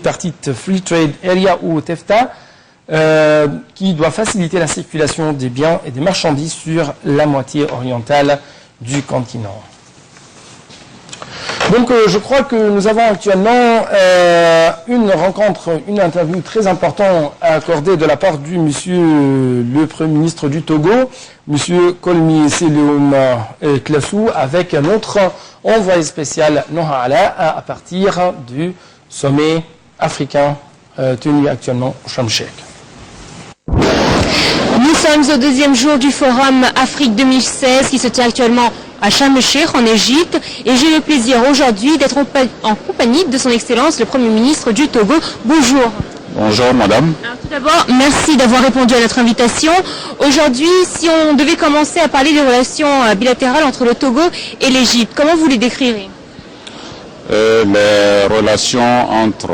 tripartite Free Trade Area ou TEFTA, qui doit faciliter la circulation des biens et des marchandises sur la moitié orientale du continent. Donc je crois que nous avons actuellement une rencontre, une interview très importante à accorder de la part du monsieur le Premier ministre du Togo, monsieur Kolmi Seleum Klassou, avec notre envoyé spécial Nohala à partir du sommet africain tenu actuellement au Sharm el-Sheikh. Nous sommes au deuxième jour du Forum Afrique 2016 qui se tient actuellement à Sharm el-Sheikh en Égypte et j'ai le plaisir aujourd'hui d'être en compagnie de son Excellence le Premier ministre du Togo. Bonjour. Bonjour madame. Alors, tout d'abord, merci d'avoir répondu à notre invitation. Aujourd'hui, si on devait commencer à parler des relations bilatérales entre le Togo et l'Égypte, comment vous les décrirez? Les relations entre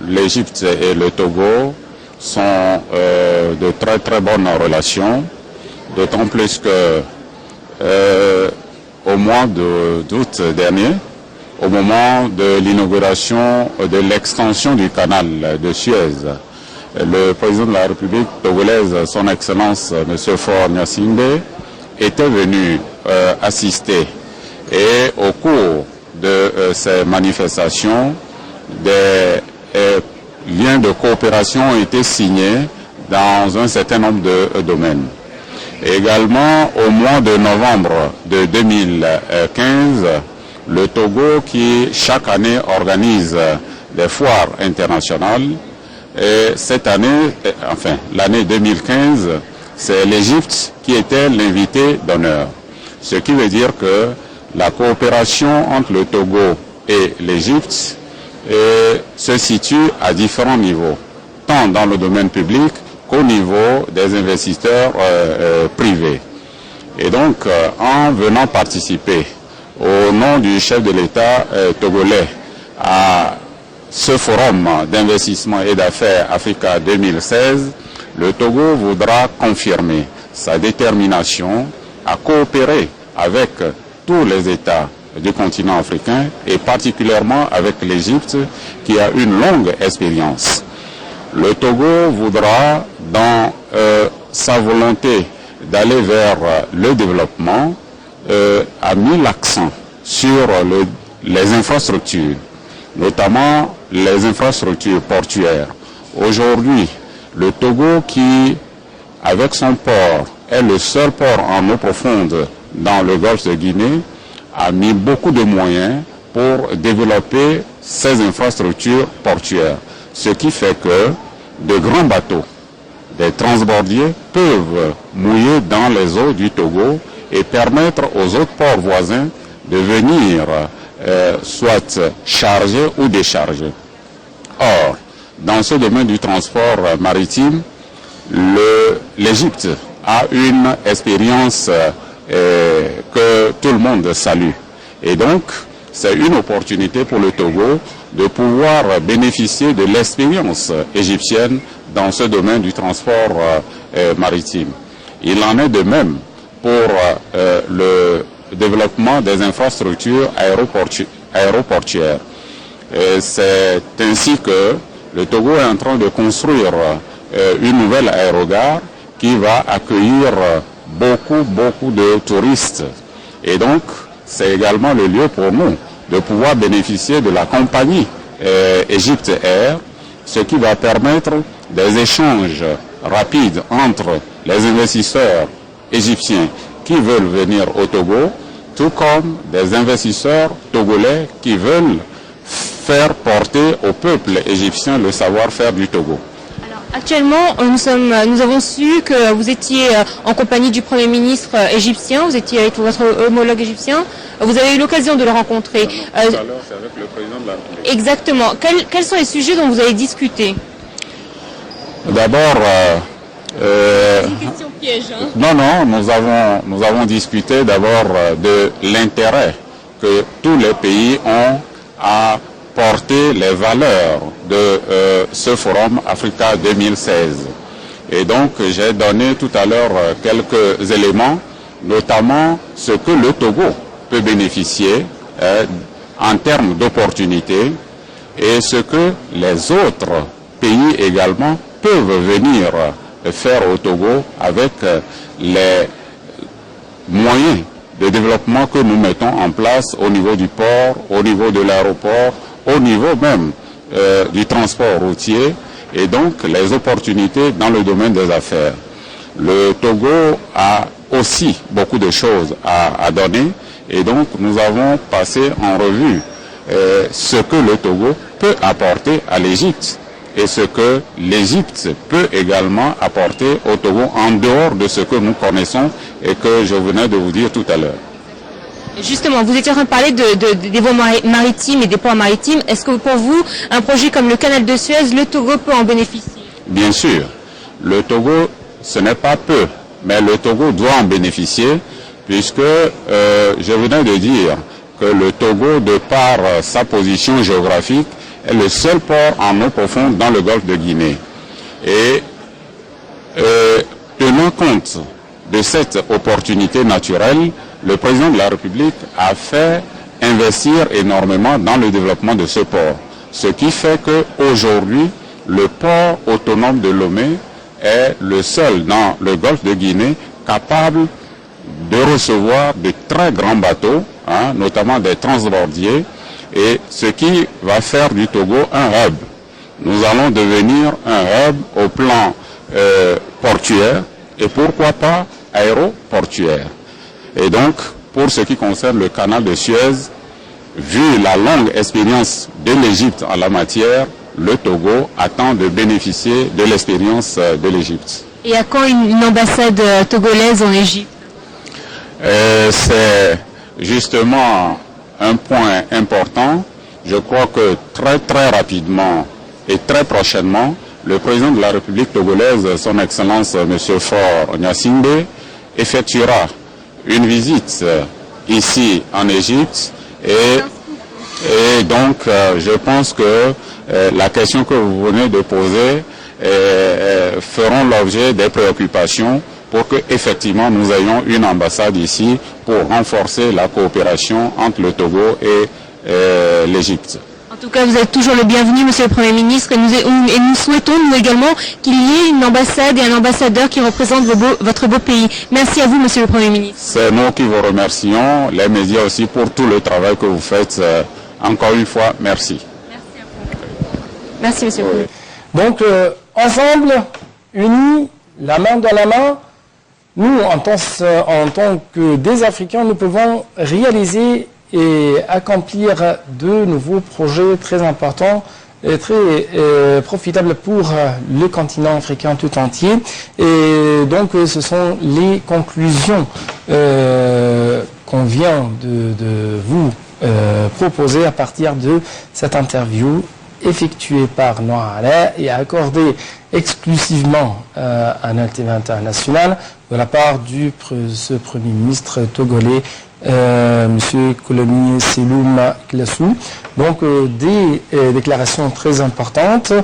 l'Égypte et le Togo sont de très très bonnes relations, d'autant plus que au mois d'août dernier, au moment de l'inauguration de l'extension du canal de Suez, le président de la République togolaise, son Excellence M. Faure Gnassingbé, était venu assister. Et au cours de ces manifestations, des liens de coopération ont été signés dans un certain nombre de domaines. Également, au mois de novembre de 2015, le Togo, qui chaque année organise des foires internationales, et cette année, enfin l'année 2015, c'est l'Égypte qui était l'invité d'honneur. Ce qui veut dire que la coopération entre le Togo et l'Égypte se situe à différents niveaux, tant dans le domaine public qu'au niveau des investisseurs privés. Et donc, en venant participer au nom du chef de l'État togolais à ce forum d'investissement et d'affaires Africa 2016, le Togo voudra confirmer sa détermination à coopérer avec tous les États du continent africain et particulièrement avec l'Égypte qui a une longue expérience. Le Togo voudra, dans sa volonté d'aller vers le développement, a mis l'accent sur les infrastructures, notamment les infrastructures portuaires. Aujourd'hui, le Togo, qui, avec son port, est le seul port en eau profonde dans le golfe de Guinée, a mis beaucoup de moyens pour développer ces infrastructures portuaires. Ce qui fait que de grands bateaux, des transbordiers, peuvent mouiller dans les eaux du Togo et permettre aux autres ports voisins de venir soit charger ou décharger. Or, dans ce domaine du transport maritime, l'Égypte a une expérience que tout le monde salue. Et donc, c'est une opportunité pour le Togo de pouvoir bénéficier de l'expérience égyptienne dans ce domaine du transport maritime. Il en est de même pour le développement des infrastructures aéroportuaires. C'est ainsi que le Togo est en train de construire une nouvelle aérogare qui va accueillir beaucoup de touristes. Et donc, c'est également le lieu pour nous de pouvoir bénéficier de la compagnie Egypt Air, ce qui va permettre des échanges rapides entre les investisseurs égyptiens qui veulent venir au Togo, tout comme des investisseurs togolais qui veulent faire porter au peuple égyptien le savoir-faire du Togo. Actuellement, nous avons su que vous étiez en compagnie du Premier ministre égyptien, vous étiez avec votre homologue égyptien, vous avez eu l'occasion de le rencontrer. Tout à l'heure, c'est avec le président de la République. Exactement. Quels sont les sujets dont vous avez discuté? D'abord, c'est une question piège. Hein? Non, nous avons discuté d'abord de l'intérêt que tous les pays ont à porter les valeurs de ce forum Africa 2016. Et donc, j'ai donné tout à l'heure quelques éléments, notamment ce que le Togo peut bénéficier en termes d'opportunités et ce que les autres pays également peuvent venir faire au Togo avec les moyens de développement que nous mettons en place au niveau du port, au niveau de l'aéroport, au niveau même du transport routier, et donc les opportunités dans le domaine des affaires. Le Togo a aussi beaucoup de choses à donner, et donc nous avons passé en revue ce que le Togo peut apporter à l'Égypte et ce que l'Égypte peut également apporter au Togo en dehors de ce que nous connaissons et que je venais de vous dire tout à l'heure. Justement, vous étiez en train de parler des voies maritimes et des ports maritimes. Est-ce que pour vous, un projet comme le canal de Suez, le Togo peut en bénéficier? Bien sûr. Le Togo, ce n'est pas peu, mais le Togo doit en bénéficier puisque je venais de dire que le Togo, de par sa position géographique, est le seul port en eau profonde dans le golfe de Guinée. Et tenant compte de cette opportunité naturelle, le président de la République a fait investir énormément dans le développement de ce port. Ce qui fait qu'aujourd'hui, le port autonome de Lomé est le seul dans le golfe de Guinée capable de recevoir de très grands bateaux, notamment des transbordiers, et ce qui va faire du Togo un hub. Nous allons devenir un hub au plan portuaire et pourquoi pas aéroportuaire. Et donc, pour ce qui concerne le canal de Suez, vu la longue expérience de l'Égypte en la matière, le Togo attend de bénéficier de l'expérience de l'Égypte. Et à quand une ambassade togolaise en Égypte? C'est justement un point important. Je crois que très rapidement et très prochainement, le président de la République togolaise, son Excellence M. Faure Gnassingbé, effectuera une visite ici en Égypte et donc je pense que la question que vous venez de poser feront l'objet des préoccupations pour que effectivement nous ayons une ambassade ici pour renforcer la coopération entre le Togo et l'Égypte. En tout cas, vous êtes toujours le bienvenu, Monsieur le Premier ministre, et nous souhaitons, nous également, qu'il y ait une ambassade et un ambassadeur qui représente votre beau pays. Merci à vous, Monsieur le Premier ministre. C'est nous qui vous remercions, les médias aussi, pour tout le travail que vous faites. Encore une fois, merci. Merci à vous. Merci, Monsieur le Premier ministre. Donc, ensemble, unis, la main dans la main, nous, en tant que des Africains, nous pouvons réaliser et accomplir de nouveaux projets très importants et très profitables pour le continent africain tout entier. Et donc, ce sont les conclusions qu'on vient de vous proposer à partir de cette interview effectuée par Noir Alain et accordée exclusivement à un TV international de la part de ce Premier ministre togolais, Monsieur Kolomi Seloum Klassou. Donc des déclarations très importantes,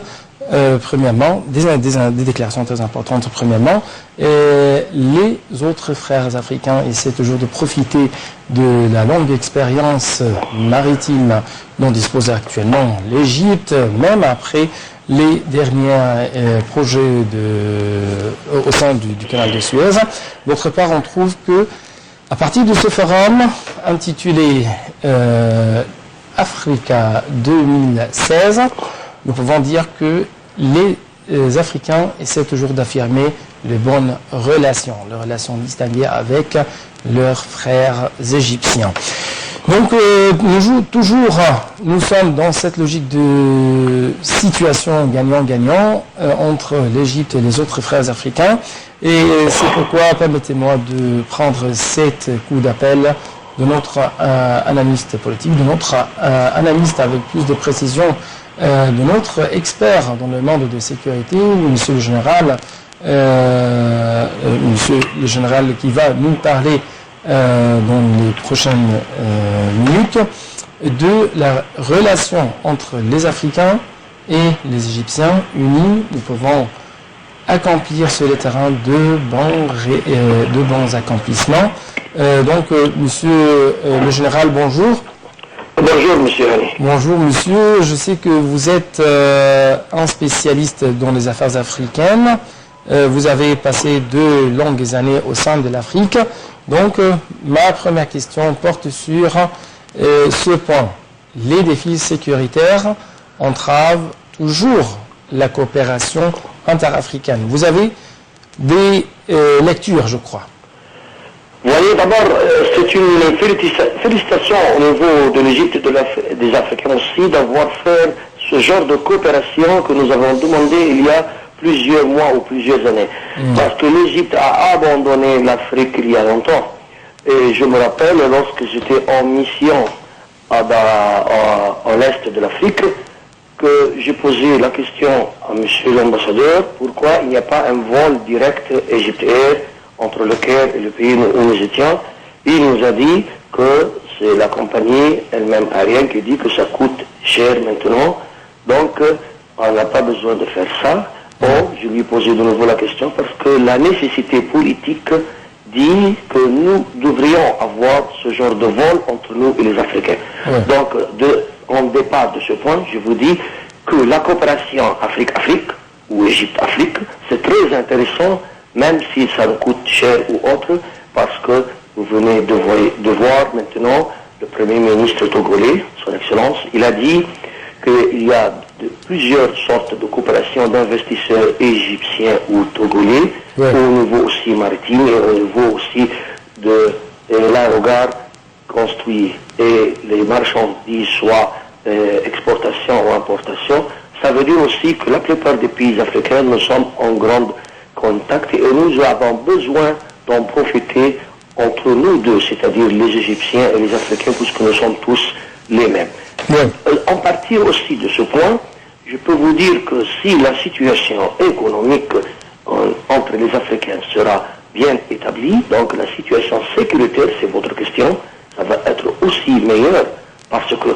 premièrement, des déclarations très importantes, premièrement, et les autres frères africains essaient toujours de profiter de la longue expérience maritime dont dispose actuellement l'Égypte, même après les derniers projets au sein du canal de Suez. D'autre part, on trouve que à partir de ce forum intitulé Africa 2016, nous pouvons dire que les Africains essaient toujours d'affirmer les bonnes relations distinguées avec leurs frères égyptiens. Donc nous sommes dans cette logique de situation gagnant-gagnant entre l'Égypte et les autres frères africains. Et c'est pourquoi permettez-moi de prendre 7 coups d'appel de notre analyste politique, de notre analyste avec plus de précision, de notre expert dans le monde de sécurité, monsieur le général qui va nous parler dans les prochaines minutes de la relation entre les Africains et les Égyptiens unis. Nous pouvons accomplir sur le terrain de bons accomplissements. Donc, monsieur le général, bonjour. Bonjour, Bonjour, monsieur Ali. Bonjour, monsieur. Je sais que vous êtes un spécialiste dans les affaires africaines. Vous avez passé de longues années au sein de l'Afrique. Donc, ma première question porte sur ce point. Les défis sécuritaires entravent toujours la coopération interafricaine. Vous avez des lectures, je crois. Vous voyez, d'abord, c'est une félicitation au niveau de l'Égypte et des Africains aussi d'avoir fait ce genre de coopération que nous avons demandé il y a plusieurs mois ou plusieurs années. Parce que l'Égypte a abandonné l'Afrique il y a longtemps. Et je me rappelle, lorsque j'étais en mission en l'Est de l'Afrique, que j'ai posé la question à monsieur l'ambassadeur, pourquoi il n'y a pas un vol direct Égypte-Air entre le Caire et le pays où nous étions. Il nous a dit que c'est la compagnie elle-même aérienne qui dit que ça coûte cher maintenant, donc on n'a pas besoin de faire ça. Bon, je lui ai posé de nouveau la question parce que la nécessité politique dit que nous devrions avoir ce genre de vol entre nous et les Africains. Donc, en départ de ce point, je vous dis que la coopération Afrique-Afrique ou Égypte-Afrique, c'est très intéressant, même si ça nous coûte cher ou autre, parce que vous venez de voir maintenant le Premier ministre togolais, son Excellence, il a dit qu'il y a plusieurs sortes de coopération d'investisseurs égyptiens ou togolais, au niveau aussi maritime et au niveau aussi de l'aérogare construit et les marchandises, soit exportation ou importation. Ça veut dire aussi que la plupart des pays africains, nous sommes en grand contact et nous avons besoin d'en profiter entre nous deux, c'est-à-dire les Égyptiens et les Africains, puisque nous sommes tous les mêmes. En partir aussi de ce point, je peux vous dire que si la situation économique entre les Africains sera bien établie, donc la situation sécuritaire, c'est votre question, ça va être aussi meilleur, parce que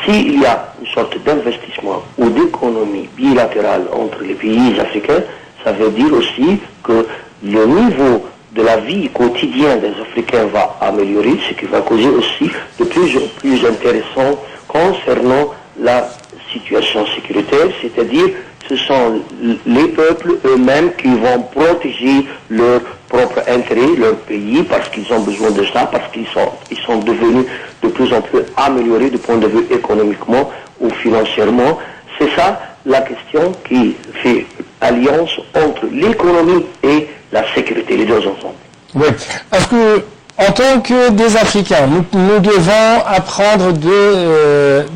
s'il y a une sorte d'investissement ou d'économie bilatérale entre les pays africains, ça veut dire aussi que le niveau de la vie quotidienne des Africains va améliorer, ce qui va causer aussi de plus en plus intéressant concernant la situation sécuritaire, c'est-à-dire ce sont les peuples eux-mêmes qui vont protéger leur propre intérêt, leur pays, parce qu'ils ont besoin de ça, parce qu'ils sont devenus de plus en plus améliorés du point de vue économiquement ou financièrement. C'est ça la question qui fait alliance entre l'économie et la sécurité, les deux ensemble. Oui. Est-ce que, en tant que des Africains, nous devons apprendre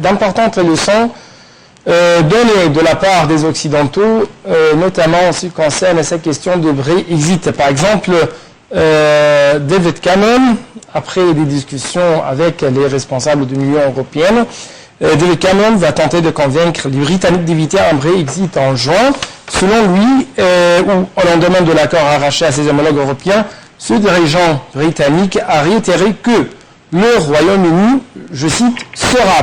d'importantes leçons données de la part des Occidentaux, notamment en ce qui concerne cette question de Brexit. Par exemple, David Cameron, après des discussions avec les responsables de l'Union européenne, David Cameron va tenter de convaincre les Britanniques d'éviter un Brexit en juin. Selon lui, au lendemain de l'accord arraché à ses homologues européens, ce dirigeant britannique a réitéré que le Royaume-Uni, je cite, sera